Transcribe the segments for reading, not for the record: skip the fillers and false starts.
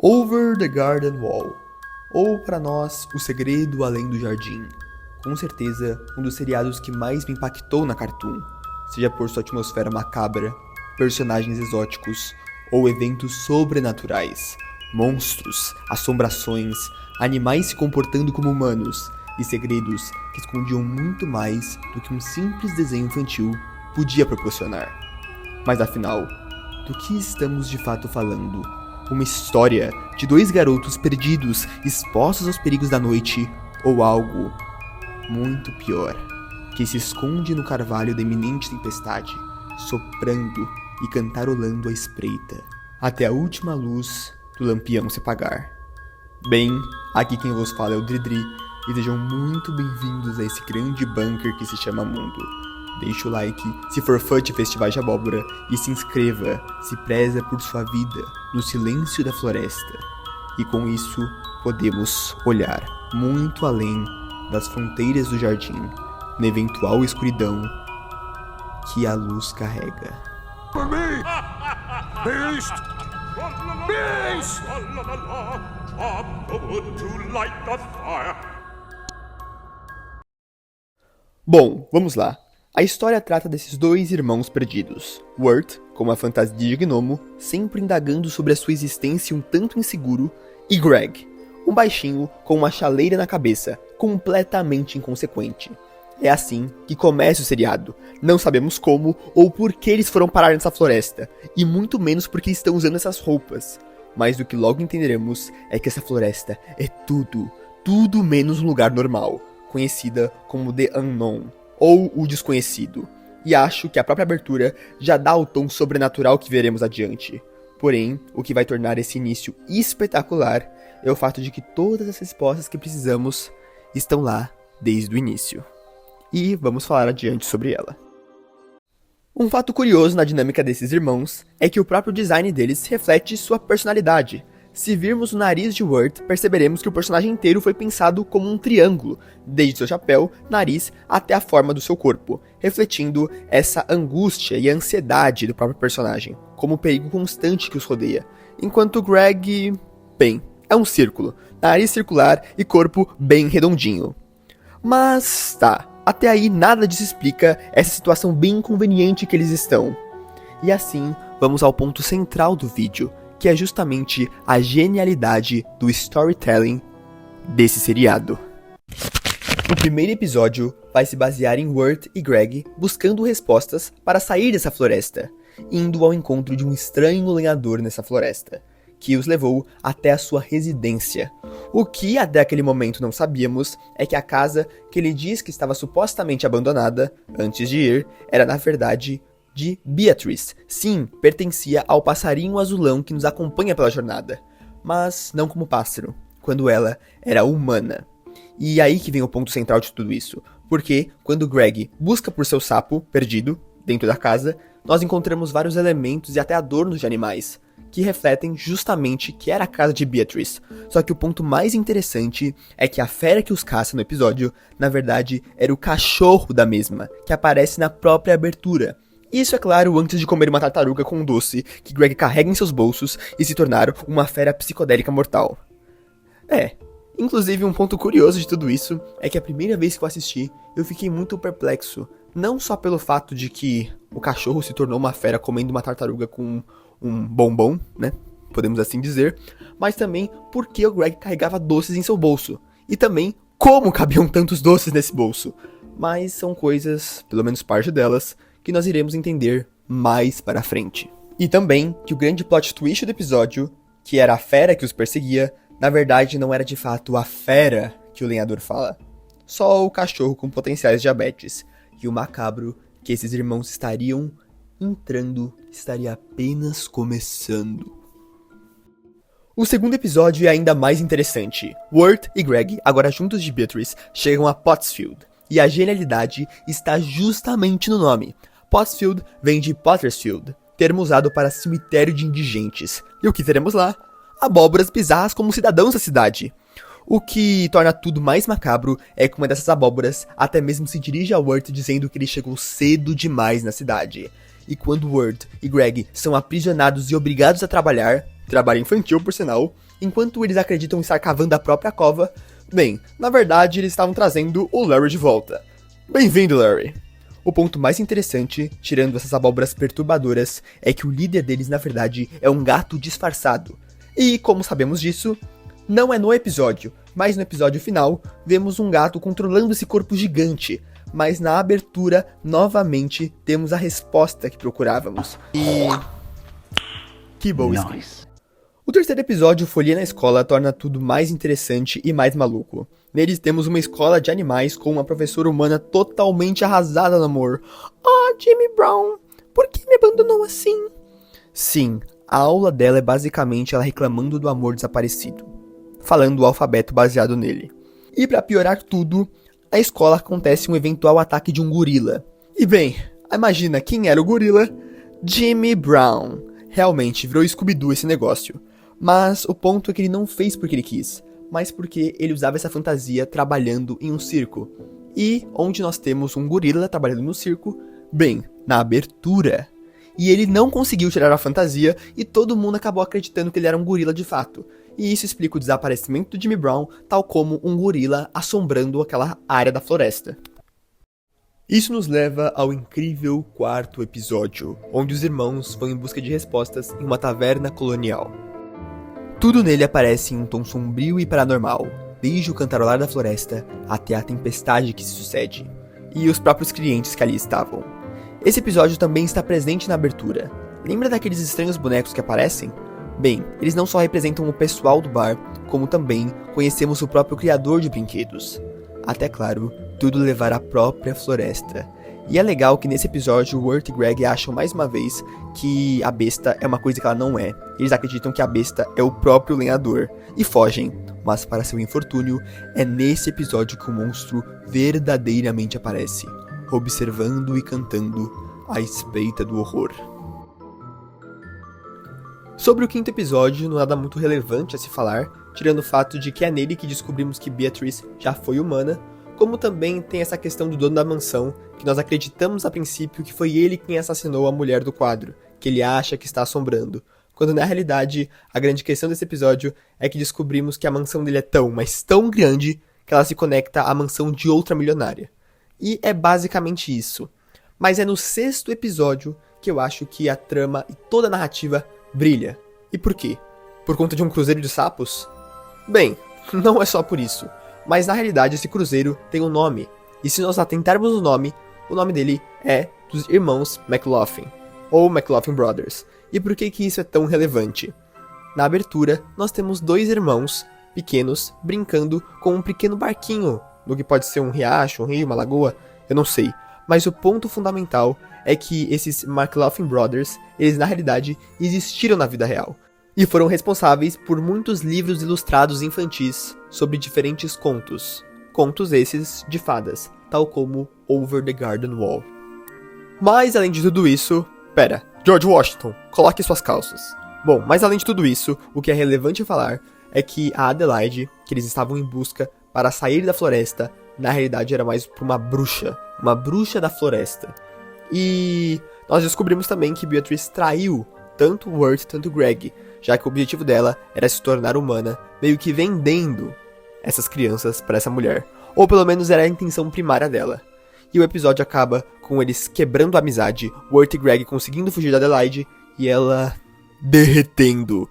Over the Garden Wall, ou para nós, O Segredo Além do Jardim. Com certeza, um dos seriados que mais me impactou na Cartoon, seja por sua atmosfera macabra, personagens exóticos ou eventos sobrenaturais, monstros, assombrações, animais se comportando como humanos e segredos que escondiam muito mais do que um simples desenho infantil podia proporcionar. Mas afinal, do que estamos de fato falando? Uma história de dois garotos perdidos, expostos aos perigos da noite, ou algo muito pior, que se esconde no carvalho da iminente tempestade, soprando e cantarolando à espreita, até a última luz do lampião se apagar. Bem, aqui quem vos fala é o Dridri, e sejam muito bem-vindos a esse grande bunker que se chama mundo. Deixe o like se for fã de festivais de abóbora e se inscreva se preza por sua vida no silêncio da floresta. E com isso, podemos olhar muito além das fronteiras do jardim, na eventual escuridão que a luz carrega. For me! Beast! Beast! Chop the wood to light the fire. Bom, vamos lá. A história trata desses dois irmãos perdidos. Wirt, com uma fantasia de gnomo, sempre indagando sobre a sua existência um tanto inseguro, e Greg, um baixinho com uma chaleira na cabeça, completamente inconsequente. É assim que começa o seriado. Não sabemos como ou por que eles foram parar nessa floresta, e muito menos porque estão usando essas roupas. Mas o que logo entenderemos é que essa floresta é tudo menos um lugar normal, conhecida como The Unknown, ou o desconhecido, e acho que a própria abertura já dá o tom sobrenatural que veremos adiante. Porém, o que vai tornar esse início espetacular é o fato de que todas as respostas que precisamos estão lá desde o início. E vamos falar adiante sobre ela. Um fato curioso na dinâmica desses irmãos é que o próprio design deles reflete sua personalidade. Se virmos o nariz de Wirt, perceberemos que o personagem inteiro foi pensado como um triângulo, desde seu chapéu, nariz até a forma do seu corpo, refletindo essa angústia e ansiedade do próprio personagem, como o perigo constante que os rodeia. Enquanto Greg, bem, é um círculo, nariz circular e corpo bem redondinho. Mas tá, até aí nada disso explica essa situação bem inconveniente que eles estão. E assim, vamos ao ponto central do vídeo, que é justamente a genialidade do storytelling desse seriado. O primeiro episódio vai se basear em Wirt e Greg buscando respostas para sair dessa floresta, indo ao encontro de um estranho lenhador nessa floresta, que os levou até a sua residência. O que até aquele momento não sabíamos é que a casa que ele diz que estava supostamente abandonada antes de ir era na verdade de Beatrice. Sim, pertencia ao passarinho azulão que nos acompanha pela jornada, mas não como pássaro, quando ela era humana. E aí que vem o ponto central de tudo isso, porque quando Greg busca por seu sapo perdido dentro da casa, nós encontramos vários elementos e até adornos de animais, que refletem justamente que era a casa de Beatrice. Só que o ponto mais interessante é que a fera que os caça no episódio, na verdade, era o cachorro da mesma, que aparece na própria abertura. Isso, é claro, antes de comer uma tartaruga com um doce que Greg carrega em seus bolsos e se tornar uma fera psicodélica mortal. Inclusive um ponto curioso de tudo isso é que a primeira vez que eu assisti, eu fiquei muito perplexo. Não só pelo fato de que o cachorro se tornou uma fera comendo uma tartaruga com um bombom, né, podemos assim dizer, mas também porque o Greg carregava doces em seu bolso. E também como cabiam tantos doces nesse bolso. Mas são coisas, pelo menos parte delas, que nós iremos entender mais para frente. E também que o grande plot twist do episódio, que era a fera que os perseguia, na verdade não era de fato a fera que o lenhador fala, só o cachorro com potenciais diabetes, e o macabro que esses irmãos estariam entrando estaria apenas começando. O segundo episódio é ainda mais interessante. Wirt e Greg, agora juntos de Beatrice, chegam a Pottsfield, e a genialidade está justamente no nome. Pottsfield vem de Pottersfield, termo usado para cemitério de indigentes. E o que teremos lá? Abóboras bizarras como cidadãos da cidade. O que torna tudo mais macabro é que uma dessas abóboras até mesmo se dirige a Wirt dizendo que ele chegou cedo demais na cidade. E quando Wirt e Greg são aprisionados e obrigados a trabalhar, trabalho infantil por sinal, enquanto eles acreditam estar cavando a própria cova, bem, na verdade eles estavam trazendo o Larry de volta. Bem-vindo, Larry! O ponto mais interessante, tirando essas abóboras perturbadoras, é que o líder deles na verdade é um gato disfarçado. E como sabemos disso, não é no episódio, mas no episódio final, vemos um gato controlando esse corpo gigante. Mas na abertura, novamente, temos a resposta que procurávamos. E... que bom isso. O terceiro episódio, Folia na Escola, torna tudo mais interessante e mais maluco. Neles temos uma escola de animais com uma professora humana totalmente arrasada no amor. Jimmy Brown, por que me abandonou assim? Sim, a aula dela é basicamente ela reclamando do amor desaparecido, falando o alfabeto baseado nele. E pra piorar tudo, na escola acontece um eventual ataque de um gorila. E bem, imagina quem era o gorila? Jimmy Brown. Realmente, virou Scooby-Doo esse negócio. Mas o ponto é que ele não fez porque ele quis, mas porque ele usava essa fantasia trabalhando em um circo. E onde nós temos um gorila trabalhando no circo? Bem, na abertura. E ele não conseguiu tirar a fantasia e todo mundo acabou acreditando que ele era um gorila de fato. E isso explica o desaparecimento do Jimmy Brown, tal como um gorila assombrando aquela área da floresta. Isso nos leva ao incrível quarto episódio, onde os irmãos vão em busca de respostas em uma taverna colonial. Tudo nele aparece em um tom sombrio e paranormal, desde o cantarolar da floresta até a tempestade que se sucede, e os próprios clientes que ali estavam. Esse episódio também está presente na abertura. Lembra daqueles estranhos bonecos que aparecem? Bem, eles não só representam o pessoal do bar, como também conhecemos o próprio criador de brinquedos. Até claro, tudo levar à própria floresta. E é legal que nesse episódio o Wirt e Greg acham mais uma vez que a besta é uma coisa que ela não é. Eles acreditam que a besta é o próprio lenhador e fogem. Mas para seu infortúnio, é nesse episódio que o monstro verdadeiramente aparece, observando e cantando à espreita do horror. Sobre o quinto episódio, não há nada muito relevante a se falar, tirando o fato de que é nele que descobrimos que Beatrice já foi humana, como também tem essa questão do dono da mansão, que nós acreditamos a princípio que foi ele quem assassinou a mulher do quadro, que ele acha que está assombrando, quando na realidade a grande questão desse episódio é que descobrimos que a mansão dele é tão, mas tão grande, que ela se conecta à mansão de outra milionária. E é basicamente isso. Mas é no sexto episódio que eu acho que a trama e toda a narrativa brilha. E por quê? Por conta de um cruzeiro de sapos? Bem, não é só por isso. Mas na realidade esse cruzeiro tem um nome. E se nós atentarmos no nome, o nome dele é dos irmãos McLaughlin, ou McLaughlin Brothers. E por que isso é tão relevante? Na abertura, nós temos dois irmãos pequenos brincando com um pequeno barquinho, no que pode ser um riacho, um rio, uma lagoa, eu não sei. Mas o ponto fundamental é que esses McLaughlin Brothers, eles na realidade existiram na vida real. E foram responsáveis por muitos livros ilustrados infantis sobre diferentes contos. Contos esses de fadas, tal como Over the Garden Wall. Mas além de tudo isso... Pera, George Washington, coloque suas calças. Bom, mas além de tudo isso, o que é relevante falar é que a Adelaide, que eles estavam em busca para sair da floresta, na realidade era mais por uma bruxa da floresta. E nós descobrimos também que Beatrice traiu tanto o Wirt, tanto o Greg, já que o objetivo dela era se tornar humana, meio que vendendo essas crianças para essa mulher. Ou pelo menos era a intenção primária dela. E o episódio acaba com eles quebrando a amizade, Wirt e Greg conseguindo fugir da Adelaide e ela derretendo.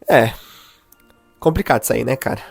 É, complicado isso aí, né, cara?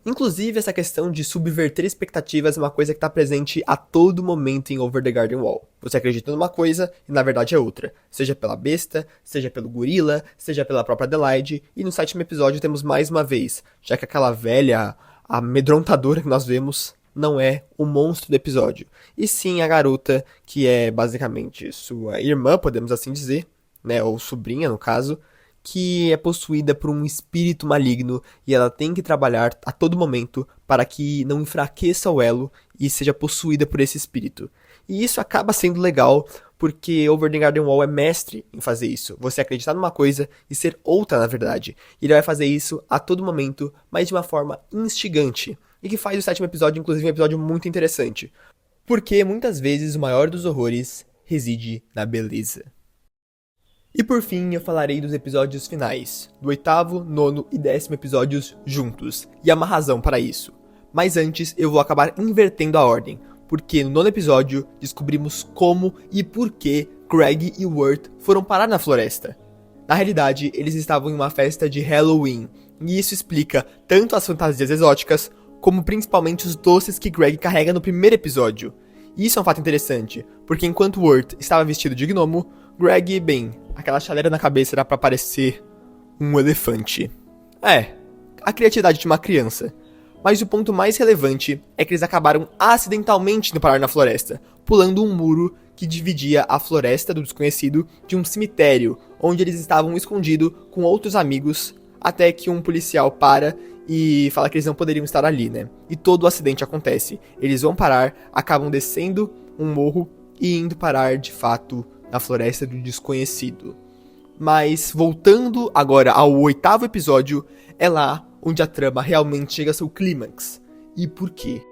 Inclusive, essa questão de subverter expectativas é uma coisa que está presente a todo momento em Over the Garden Wall. Você acredita numa coisa e na verdade é outra. Seja pela besta, seja pelo gorila, seja pela própria Adelaide. E no sétimo episódio temos mais uma vez, já que aquela velha amedrontadora que nós vemos não é o monstro do episódio. E sim a garota, que é basicamente sua irmã, podemos assim dizer, né, ou sobrinha no caso, que é possuída por um espírito maligno e ela tem que trabalhar a todo momento para que não enfraqueça o elo e seja possuída por esse espírito. E isso acaba sendo legal porque Over the Garden Wall é mestre em fazer isso. Você acreditar numa coisa e ser outra na verdade. E ele vai fazer isso a todo momento, mas de uma forma instigante. E que faz o sétimo episódio, inclusive, um episódio muito interessante. Porque muitas vezes o maior dos horrores reside na beleza. E por fim, eu falarei dos episódios finais, do 8º, 9º e 10º episódios juntos, e há uma razão para isso. Mas antes, eu vou acabar invertendo a ordem, porque no 9º episódio descobrimos como e por que Greg e Wirt foram parar na floresta. Na realidade, eles estavam em uma festa de Halloween, e isso explica tanto as fantasias exóticas, como principalmente os doces que Greg carrega no primeiro episódio. E isso é um fato interessante, porque enquanto Wirt estava vestido de gnomo, Greg, bem, aquela chaleira na cabeça era pra parecer um elefante. A criatividade de uma criança. Mas o ponto mais relevante é que eles acabaram acidentalmente indo parar na floresta, pulando um muro que dividia a floresta do desconhecido de um cemitério, onde eles estavam escondidos com outros amigos, até que um policial para e fala que eles não poderiam estar ali, né? E todo o acidente acontece. Eles vão parar, acabam descendo um morro e indo parar, de fato, na floresta do desconhecido. Mas, voltando agora ao 8º episódio, é lá onde a trama realmente chega ao seu clímax. E por quê?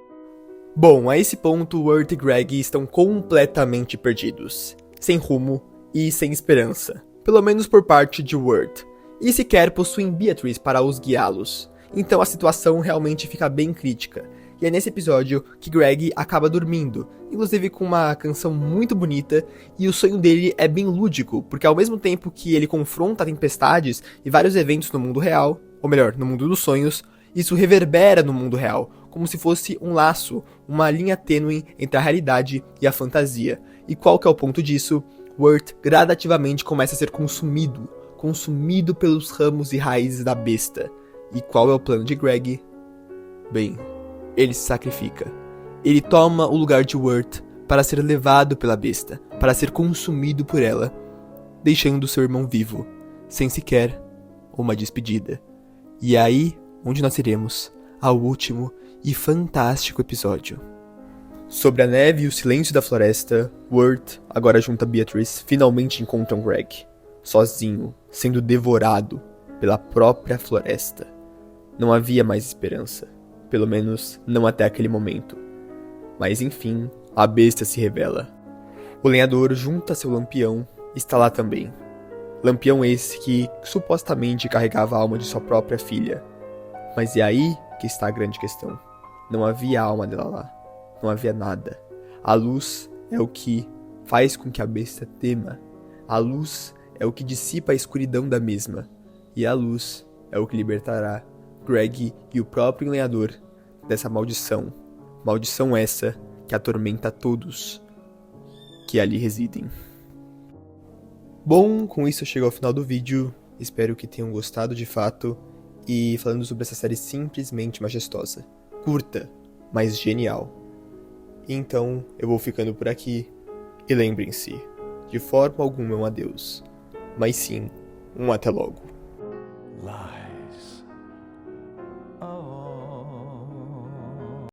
Bom, a esse ponto, Wirt e Greg estão completamente perdidos, sem rumo e sem esperança, pelo menos por parte de Wirt, e sequer possuem Beatrice para os guiá-los. Então a situação realmente fica bem crítica. E é nesse episódio que Greg acaba dormindo, inclusive com uma canção muito bonita, e o sonho dele é bem lúdico, porque ao mesmo tempo que ele confronta tempestades e vários eventos no mundo real, ou melhor, no mundo dos sonhos, isso reverbera no mundo real, como se fosse um laço, uma linha tênue entre a realidade e a fantasia. E qual que é o ponto disso? Wirt gradativamente começa a ser consumido pelos ramos e raízes da besta. E qual é o plano de Greg? Bem, ele se sacrifica. Ele toma o lugar de Wirt para ser levado pela besta, para ser consumido por ela, deixando seu irmão vivo, sem sequer uma despedida. E é aí onde nós iremos ao último e fantástico episódio. Sobre a neve e o silêncio da floresta, Wirt, agora junto a Beatrice, finalmente encontram Greg, sozinho, sendo devorado pela própria floresta. Não havia mais esperança, pelo menos não até aquele momento. Mas enfim, a besta se revela. O lenhador, junto a seu lampião, está lá também. Lampião esse que supostamente carregava a alma de sua própria filha. Mas é aí que está a grande questão. Não havia alma dela lá. Não havia nada. A luz é o que faz com que a besta tema. A luz é o que dissipa a escuridão da mesma. E a luz é o que libertará Greg e o próprio lenhador dessa maldição. Maldição essa que atormenta todos que ali residem. Bom, com isso eu chego ao final do vídeo. Espero que tenham gostado de fato. E falando sobre essa série simplesmente majestosa. Curta, mas genial. Então, eu vou ficando por aqui. E lembrem-se, de forma alguma é um adeus, mas sim um até logo. Lie.